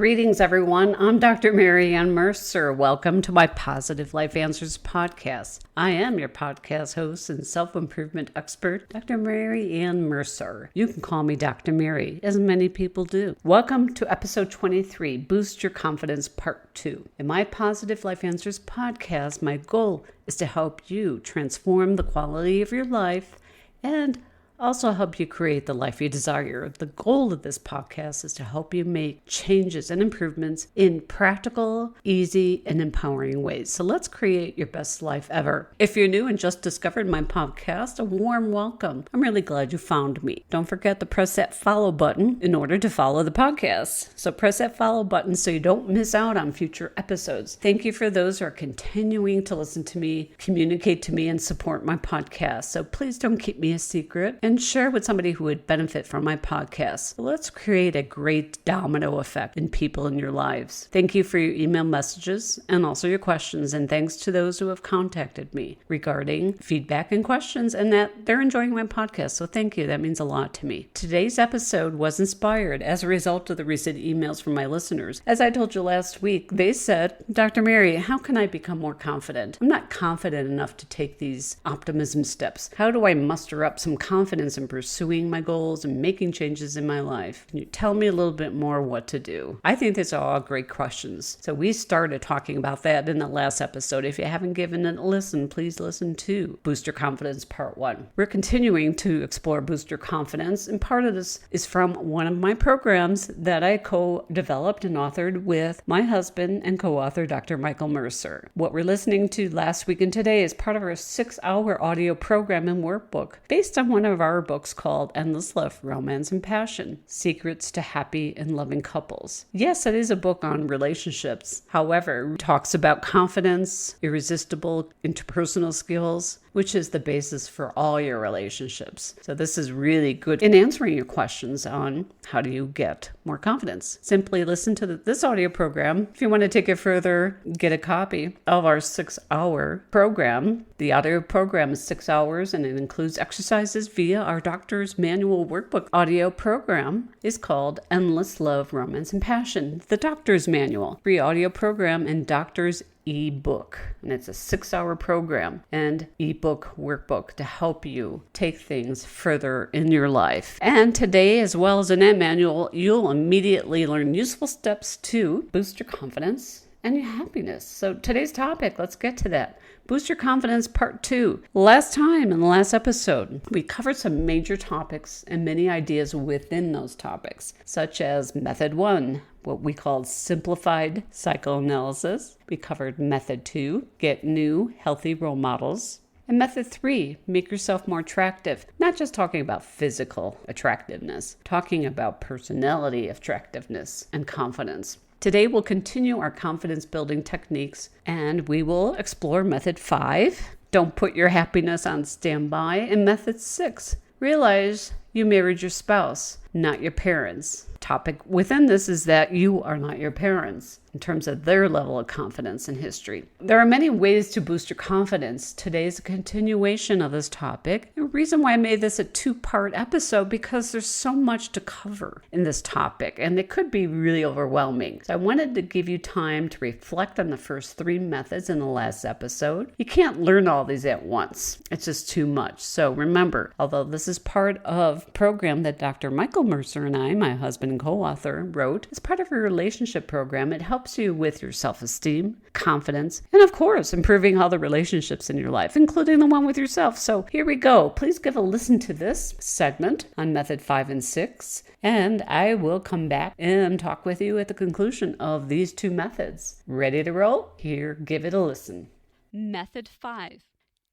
Greetings, everyone. I'm Dr. Mary Ann Mercer. Welcome to my Positive Life Answers podcast. I am your podcast host and self-improvement expert, Dr. Mary Ann Mercer. You can call me Dr. Mary, as many people do. Welcome to episode 23, Boost Your Confidence Part 2. In my Positive Life Answers podcast, my goal is to help you transform the quality of your life and also help you create the life you desire. The goal of this podcast is to help you make changes and improvements in practical, easy, and empowering ways. So let's create your best life ever. If you're new and just discovered my podcast, a warm welcome. I'm really glad you found me. Don't forget to press that follow button in order to follow the podcast. So press that follow button so you don't miss out on future episodes. Thank you for those who are continuing to listen to me, communicate to me, and support my podcast. So please don't keep me a secret and share with somebody who would benefit from my podcast. Let's create a great domino effect in people in your lives. Thank you for your email messages and also your questions. And thanks to those who have contacted me regarding feedback and questions and that they're enjoying my podcast. So thank you. That means a lot to me. Today's episode was inspired as a result of the recent emails from my listeners. As I told you last week, they said, Dr. Mary, how can I become more confident? I'm not confident enough to take these optimism steps. How do I muster up some confidence in pursuing my goals and making changes in my life? Can you tell me a little bit more what to do? I think these are all great questions. So we started talking about that in the last episode. If you haven't given it a listen, please listen to Boost Your Confidence Part 1. We're continuing to explore Boost Your Confidence, and part of this is from one of my programs that I co-developed and authored with my husband and co-author, Dr. Michael Mercer. What we're listening to last week and today is part of our 6-hour audio program and workbook based on one of our books called Endless Love, Romance, and Passion, Secrets to Happy and Loving Couples. Yes, it is a book on relationships. However, it talks about confidence, irresistible interpersonal skills, which is the basis for all your relationships. So this is really good in answering your questions on how do you get more confidence. Simply listen to this audio program. If you want to take it further, get a copy of our 6-hour program. The audio program is 6 hours and it includes exercises via our doctor's manual workbook. Audio program is called Endless Love, Romance, and Passion, the doctor's manual. Free audio program and doctor's ebook, and it's a 6-hour program and ebook workbook to help you take things further in your life. And today, as well as in that manual, you'll immediately learn useful steps to boost your confidence and your happiness. So today's topic, let's get to that. Boost Your Confidence Part 2. Last time in the last episode, we covered some major topics and many ideas within those topics, such as Method 1, what we called simplified psychoanalysis. We covered Method 2, get new, healthy role models. And Method 3, make yourself more attractive. Not just talking about physical attractiveness, talking about personality attractiveness and confidence. Today, we'll continue our confidence building techniques and we will explore Method 5, don't put your happiness on standby, and Method 6, realize you married your spouse, not your parents. Topic within this is that you are not your parents in terms of their level of confidence in history. There are many ways to boost your confidence. Today is a continuation of this topic. The reason why I made this a 2-part episode because there's so much to cover in this topic and it could be really overwhelming. So I wanted to give you time to reflect on the first 3 methods in the last episode. You can't learn all these at once. It's just too much. So remember, although this is part of a program that Dr. Michael Mercer and I, my husband and co-author, wrote as part of a relationship program, it helps you with your self-esteem, confidence, and of course, improving all the relationships in your life, including the one with yourself. So here we go. Please give a listen to this segment on Method 5 and 6, and I will come back and talk with you at the conclusion of these 2 methods. Ready to roll? Here, give it a listen. Method 5.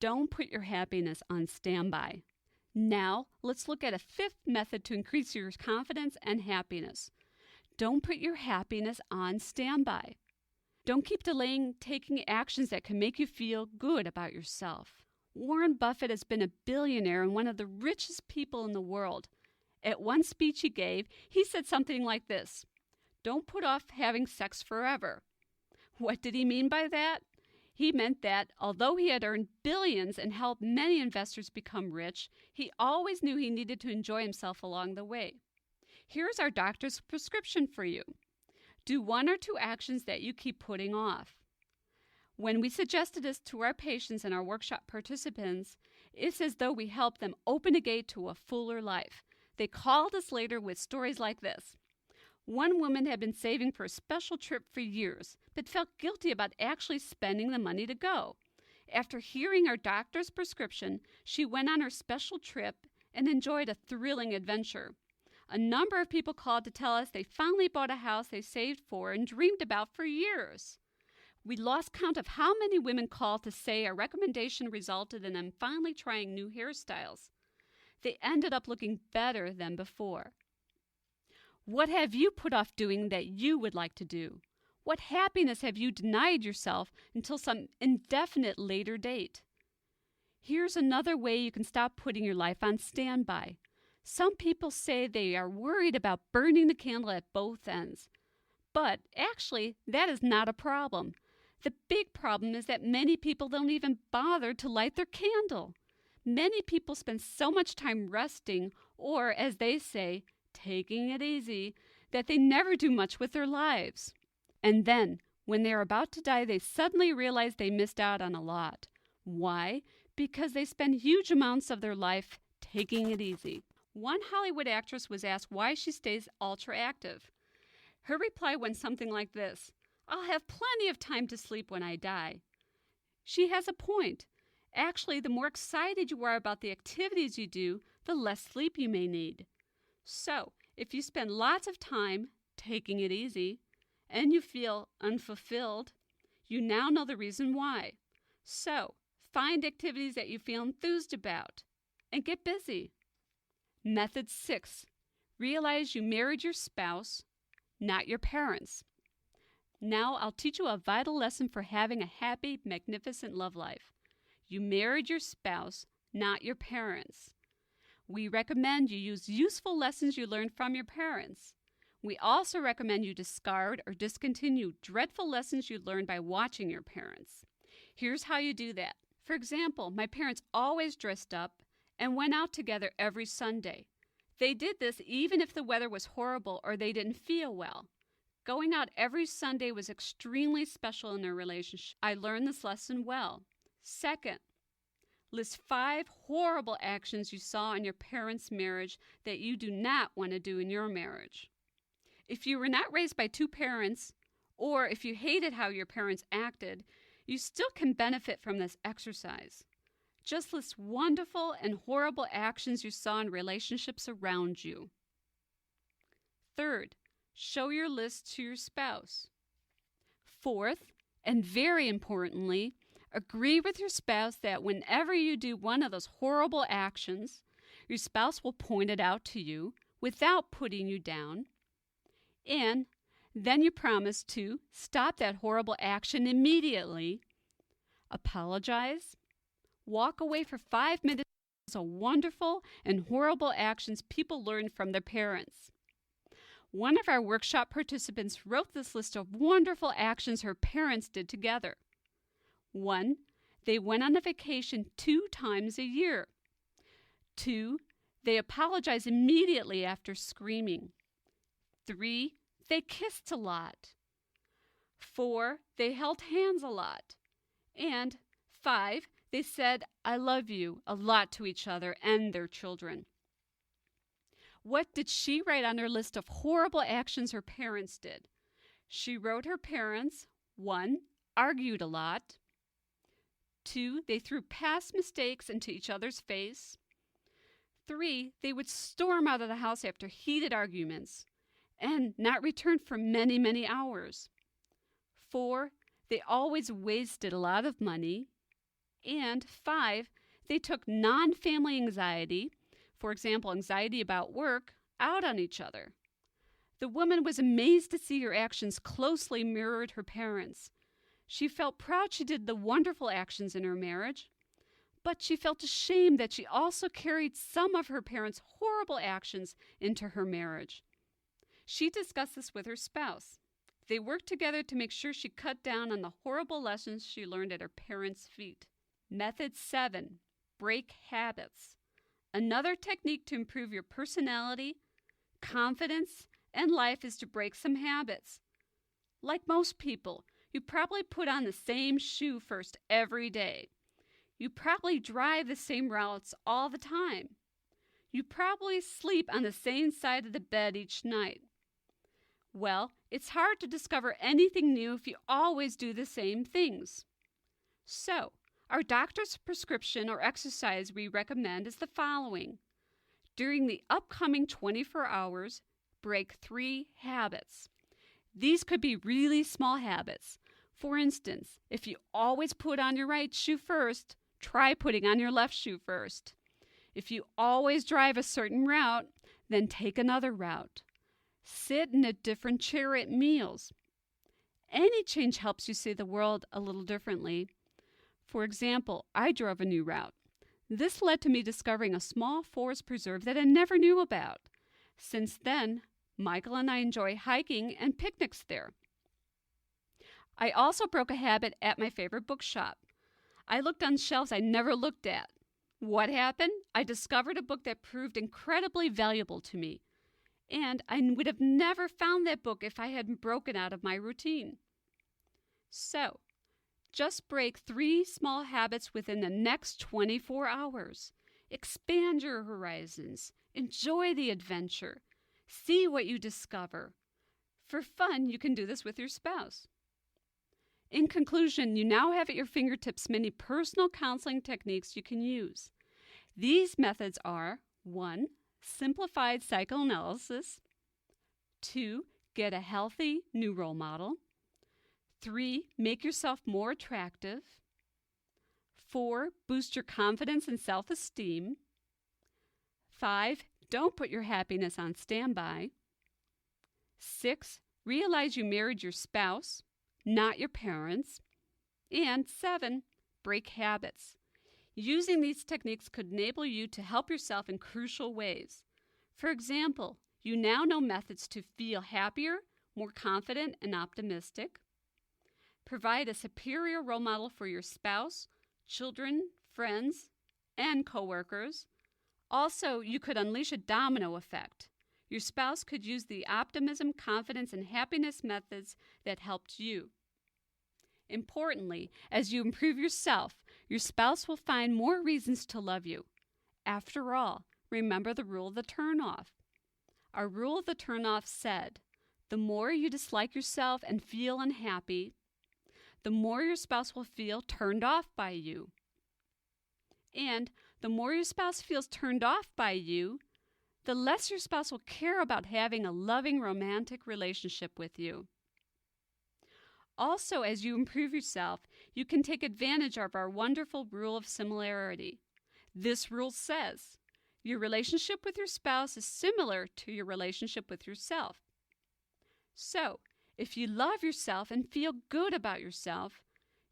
Don't put your happiness on standby. Now, let's look at a 5th method to increase your confidence and happiness. Don't put your happiness on standby. Don't keep delaying taking actions that can make you feel good about yourself. Warren Buffett has been a billionaire and one of the richest people in the world. At one speech he gave, he said something like this: "Don't put off having sex forever." What did he mean by that? He meant that although he had earned billions and helped many investors become rich, he always knew he needed to enjoy himself along the way. Here's our doctor's prescription for you. Do 1 or 2 actions that you keep putting off. When we suggested this to our patients and our workshop participants, it's as though we helped them open a gate to a fuller life. They called us later with stories like this. One woman had been saving for a special trip for years, but felt guilty about actually spending the money to go. After hearing our doctor's prescription, she went on her special trip and enjoyed a thrilling adventure. A number of people called to tell us they finally bought a house they saved for and dreamed about for years. We lost count of how many women called to say our recommendation resulted in them finally trying new hairstyles. They ended up looking better than before. What have you put off doing that you would like to do? What happiness have you denied yourself until some indefinite later date? Here's another way you can stop putting your life on standby. Some people say they are worried about burning the candle at both ends. But actually, that is not a problem. The big problem is that many people don't even bother to light their candle. Many people spend so much time resting, or as they say, taking it easy, that they never do much with their lives. And then, when they are about to die, they suddenly realize they missed out on a lot. Why? Because they spend huge amounts of their life taking it easy. One Hollywood actress was asked why she stays ultra-active. Her reply went something like this: "I'll have plenty of time to sleep when I die." She has a point. Actually, the more excited you are about the activities you do, the less sleep you may need. So, if you spend lots of time taking it easy and you feel unfulfilled, you now know the reason why. So, find activities that you feel enthused about and get busy. Method 6. Realize you married your spouse, not your parents. Now I'll teach you a vital lesson for having a happy, magnificent love life. You married your spouse, not your parents. We recommend you use useful lessons you learned from your parents. We also recommend you discard or discontinue dreadful lessons you learned by watching your parents. Here's how you do that. For example, my parents always dressed up and went out together every Sunday. They did this even if the weather was horrible or they didn't feel well. Going out every Sunday was extremely special in their relationship. I learned this lesson well. Second, list 5 horrible actions you saw in your parents' marriage that you do not want to do in your marriage. If you were not raised by 2 parents, or if you hated how your parents acted, you still can benefit from this exercise. Just list wonderful and horrible actions you saw in relationships around you. Third, show your list to your spouse. Fourth, and very importantly, agree with your spouse that whenever you do one of those horrible actions, your spouse will point it out to you without putting you down. And then you promise to stop that horrible action immediately, apologize, walk away for 5 minutes of wonderful and horrible actions people learned from their parents. One of our workshop participants wrote this list of wonderful actions her parents did together. 1, they went on a vacation 2 times a year. 2, they apologized immediately after screaming. 3, they kissed a lot. 4, they held hands a lot. And 5, they said, "I love you" a lot to each other and their children. What did she write on her list of horrible actions her parents did? She wrote her parents, 1, argued a lot. 2, they threw past mistakes into each other's face. 3, they would storm out of the house after heated arguments and not return for many, many hours. 4, they always wasted a lot of money. And 5, they took non-family anxiety, for example, anxiety about work, out on each other. The woman was amazed to see her actions closely mirrored her parents. She felt proud she did the wonderful actions in her marriage, but she felt ashamed that she also carried some of her parents' horrible actions into her marriage. She discussed this with her spouse. They worked together to make sure she cut down on the horrible lessons she learned at her parents' feet. Method 7, break habits. Another technique to improve your personality, confidence, and life is to break some habits. Like most people, you probably put on the same shoe first every day. You probably drive the same routes all the time. You probably sleep on the same side of the bed each night. Well, it's hard to discover anything new if you always do the same things. So, our doctor's prescription or exercise we recommend is the following. During the upcoming 24 hours, break 3 habits. These could be really small habits. For instance, if you always put on your right shoe first, try putting on your left shoe first. If you always drive a certain route, then take another route. Sit in a different chair at meals. Any change helps you see the world a little differently. For example, I drove a new route. This led to me discovering a small forest preserve that I never knew about. Since then, Michael and I enjoy hiking and picnics there. I also broke a habit at my favorite bookshop. I looked on shelves I never looked at. What happened? I discovered a book that proved incredibly valuable to me. And I would have never found that book if I hadn't broken out of my routine. So, just break 3 small habits within the next 24 hours. Expand your horizons. Enjoy the adventure. See what you discover. For fun, you can do this with your spouse. In conclusion, you now have at your fingertips many personal counseling techniques you can use. These methods are 1. Simplified psychoanalysis. 2. Get a healthy new role model. 3. Make yourself more attractive. 4. Boost your confidence and self-esteem. 5. Don't put your happiness on standby. 6. Realize you married your spouse, not your parents. And 7. Break habits. Using these techniques could enable you to help yourself in crucial ways. For example, you now know methods to feel happier, more confident, and optimistic. Provide a superior role model for your spouse, children, friends, and coworkers. Also, you could unleash a domino effect. Your spouse could use the optimism, confidence, and happiness methods that helped you. Importantly, as you improve yourself, your spouse will find more reasons to love you. After all, remember the rule of the turnoff. Our rule of the turnoff said, the more you dislike yourself and feel unhappy, the more your spouse will feel turned off by you. And the more your spouse feels turned off by you, the less your spouse will care about having a loving romantic relationship with you. Also, as you improve yourself, you can take advantage of our wonderful rule of similarity. This rule says, your relationship with your spouse is similar to your relationship with yourself. So, if you love yourself and feel good about yourself,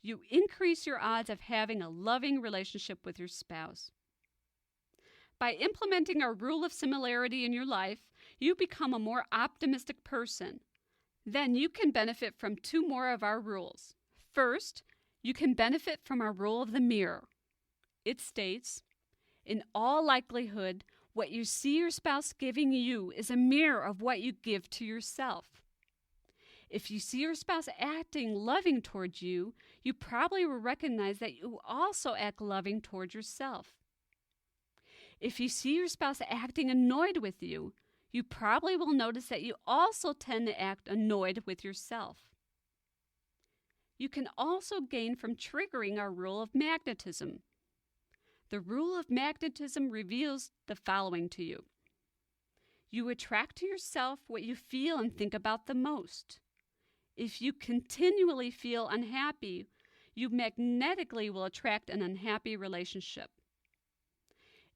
you increase your odds of having a loving relationship with your spouse. By implementing our rule of similarity in your life, you become a more optimistic person. Then you can benefit from 2 more of our rules. First, you can benefit from our rule of the mirror. It states, in all likelihood, what you see your spouse giving you is a mirror of what you give to yourself. If you see your spouse acting loving towards you, you probably will recognize that you also act loving towards yourself. If you see your spouse acting annoyed with you, you probably will notice that you also tend to act annoyed with yourself. You can also gain from triggering our rule of magnetism. The rule of magnetism reveals the following to you. You attract to yourself what you feel and think about the most. If you continually feel unhappy, you magnetically will attract an unhappy relationship.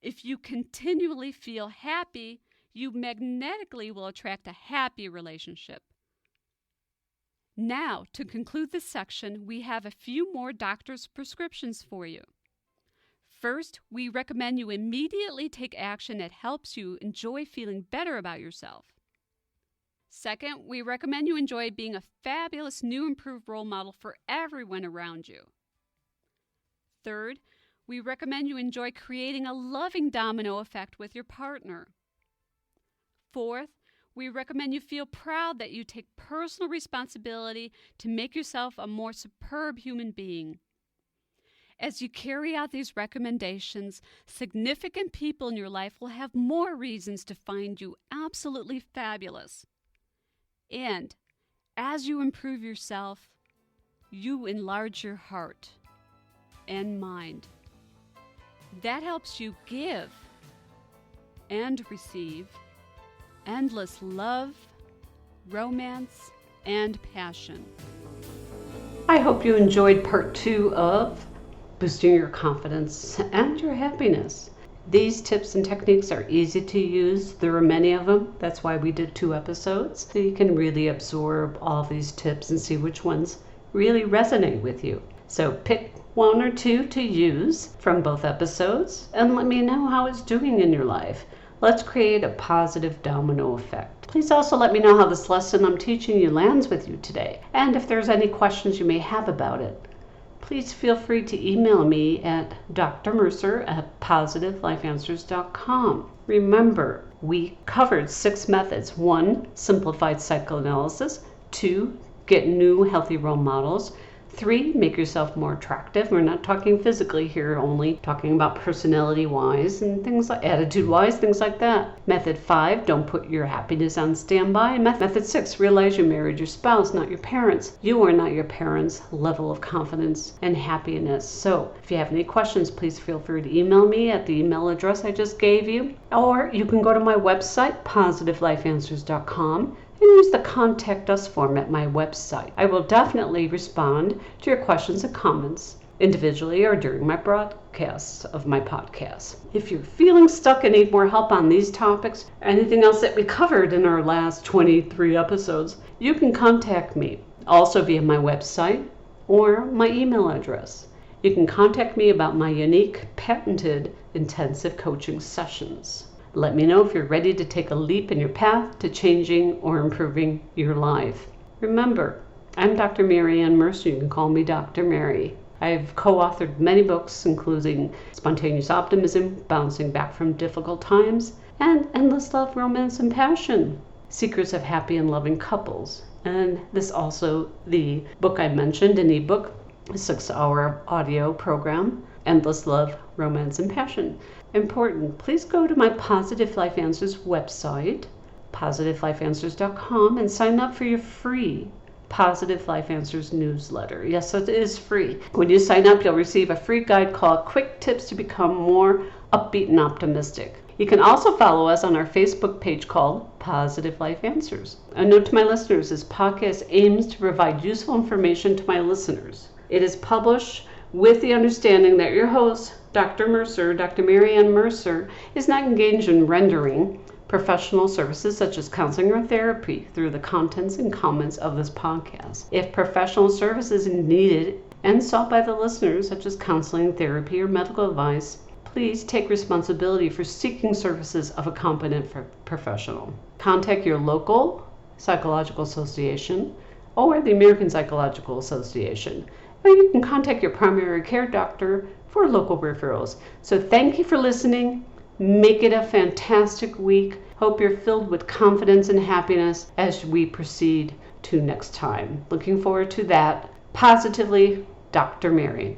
If you continually feel happy, you magnetically will attract a happy relationship. Now, to conclude this section, we have a few more doctor's prescriptions for you. First, we recommend you immediately take action that helps you enjoy feeling better about yourself. Second, we recommend you enjoy being a fabulous new improved role model for everyone around you. Third, we recommend you enjoy creating a loving domino effect with your partner. Fourth, We recommend you feel proud that you take personal responsibility to make yourself a more superb human being. As you carry out these recommendations, significant people in your life will have more reasons to find you absolutely fabulous. And as you improve yourself, you enlarge your heart and mind. That helps you give and receive endless love, romance, and passion. I hope you enjoyed part 2 of boosting your confidence and your happiness. These tips and techniques are easy to use. There are many of them. That's why we did 2 episodes. So you can really absorb all these tips and see which ones really resonate with you. So pick 1 or 2 to use from both episodes and let me know how it's doing in your life. Let's create a positive domino effect. Please also let me know how this lesson I'm teaching you lands with you today. And if there's any questions you may have about it, please feel free to email me at drmercer@positivelifeanswers.com. Remember, we covered 6 methods. 1, simplified psychoanalysis. 2, get new healthy role models. 3, make yourself more attractive. We're not talking physically here, only talking about personality-wise and things like attitude-wise, things like that. Method 5, don't put your happiness on standby. And method 6, realize you married your spouse, not your parents. You are not your parents' level of confidence and happiness. So if you have any questions, please feel free to email me at the email address I just gave you. Or you can go to my website, positivelifeanswers.com. and use the Contact Us form at my website. I will definitely respond to your questions and comments individually or during my broadcasts of my podcast. If you're feeling stuck and need more help on these topics or anything else that we covered in our last 23 episodes, you can contact me also via my website or my email address. You can contact me about my unique, patented intensive coaching sessions. Let me know if you're ready to take a leap in your path to changing or improving your life. Remember, I'm Dr. Mary Ann Mercer. You can call me Dr. Mary. I've co-authored many books, including Spontaneous Optimism, Bouncing Back from Difficult Times, and Endless Love, Romance, and Passion, Secrets of Happy and Loving Couples. And this also, the book I mentioned, an ebook, a 6-hour audio program, Endless Love, Romance, and Passion. Important, please go to my Positive Life Answers website, positivelifeanswers.com, and sign up for your free Positive Life Answers newsletter. Yes, it is free. When you sign up, you'll receive a free guide called Quick Tips to Become More Upbeat and Optimistic. You can also follow us on our Facebook page called Positive Life Answers. A note to my listeners, this podcast aims to provide useful information to my listeners. It is published with the understanding that your host, Dr. Mercer, Dr. Mary Ann Mercer, is not engaged in rendering professional services such as counseling or therapy through the contents and comments of this podcast. If professional services are needed and sought by the listeners, such as counseling, therapy, or medical advice, please take responsibility for seeking services of a competent professional. Contact your local psychological association or the American Psychological Association. Or you can contact your primary care doctor for local referrals. So thank you for listening. Make it a fantastic week. Hope you're filled with confidence and happiness as we proceed to next time. Looking forward to that. Positively, Dr. Mary.